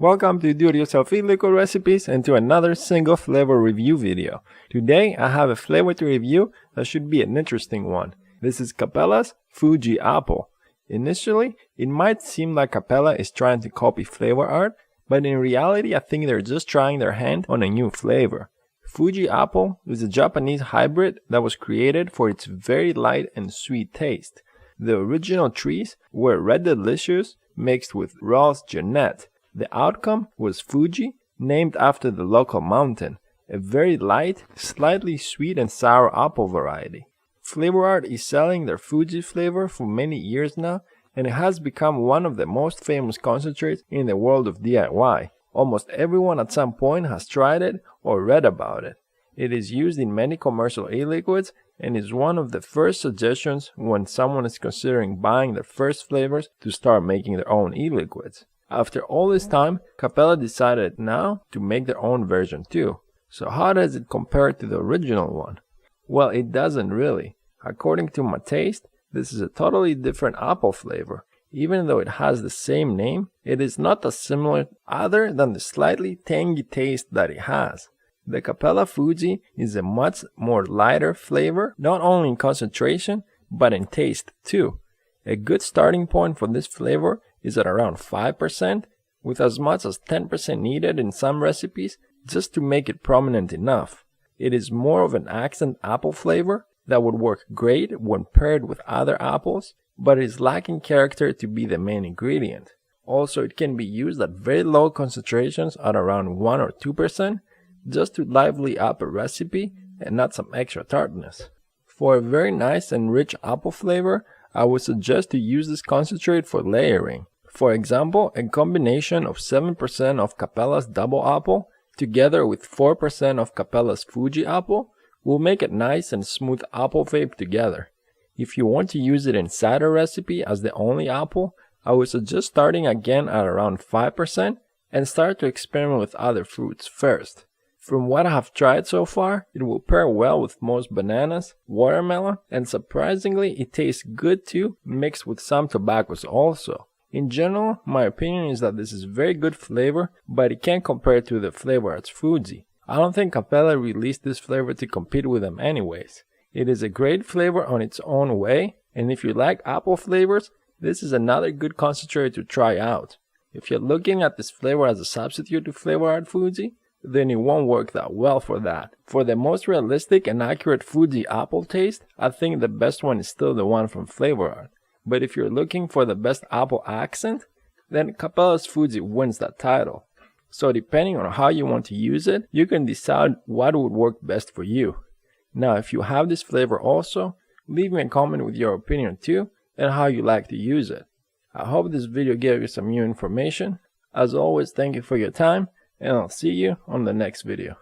Welcome to Do-It-Yourself Eliquid Recipes and to another single flavor review video. Today I have a flavor to review that should be an interesting one. This is Capella's Fuji Apple. Initially, it might seem like Capella is trying to copy flavor art, but in reality I think they're just trying their hand on a new flavor. Fuji Apple is a Japanese hybrid that was created for its very light and sweet taste. The original trees were Red Delicious mixed with Raw's Jeanette. The outcome was Fuji, named after the local mountain, a very light, slightly sweet and sour apple variety. Flavor Art is selling their Fuji flavor for many years now, and it has become one of the most famous concentrates in the world of DIY. Almost everyone at some point has tried it or read about it. It is used in many commercial e-liquids and is one of the first suggestions when someone is considering buying their first flavors to start making their own e-liquids. After all this time, Capella decided now to make their own version too. So how does it compare to the original one? Well, it doesn't really. According to my taste, this is a totally different apple flavor. Even though it has the same name, it is not as similar other than the slightly tangy taste that it has. The Capella Fuji is a much more lighter flavor, not only in concentration, but in taste too. A good starting point for this flavor is at around 5%, with as much as 10% needed in some recipes just to make it prominent enough. It is more of an accent apple flavor that would work great when paired with other apples, but is lacking character to be the main ingredient. Also, it can be used at very low concentrations at around 1 or 2%, just to lively up a recipe and add some extra tartness. For a very nice and rich apple flavor, I would suggest to use this concentrate for layering. For example, a combination of 7% of Capella's double apple together with 4% of Capella's Fuji apple will make a nice and smooth apple vape together. If you want to use it in cider recipe as the only apple, I would suggest starting again at around 5% and start to experiment with other fruits first. From what I have tried so far, it will pair well with most bananas, watermelon, and surprisingly it tastes good too, mixed with some tobaccos also. In general, my opinion is that this is very good flavor, but it can't compare to the Flavor Art's Fuji. I don't think Capella released this flavor to compete with them anyways. It is a great flavor on its own way, and if you like apple flavors, this is another good concentrate to try out. If you're looking at this flavor as a substitute to Flavor Art Fuji, then it won't work that well for that. For the most realistic and accurate Fuji apple taste, I think the best one is still the one from Flavor Art. But if you're looking for the best apple accent, then Capella's Fuji wins that title. So depending on how you want to use it, you can decide what would work best for you. Now if you have this flavor also, leave me a comment with your opinion too and how you like to use it. I hope this video gave you some new information. As always, thank you for your time, and I'll see you on the next video.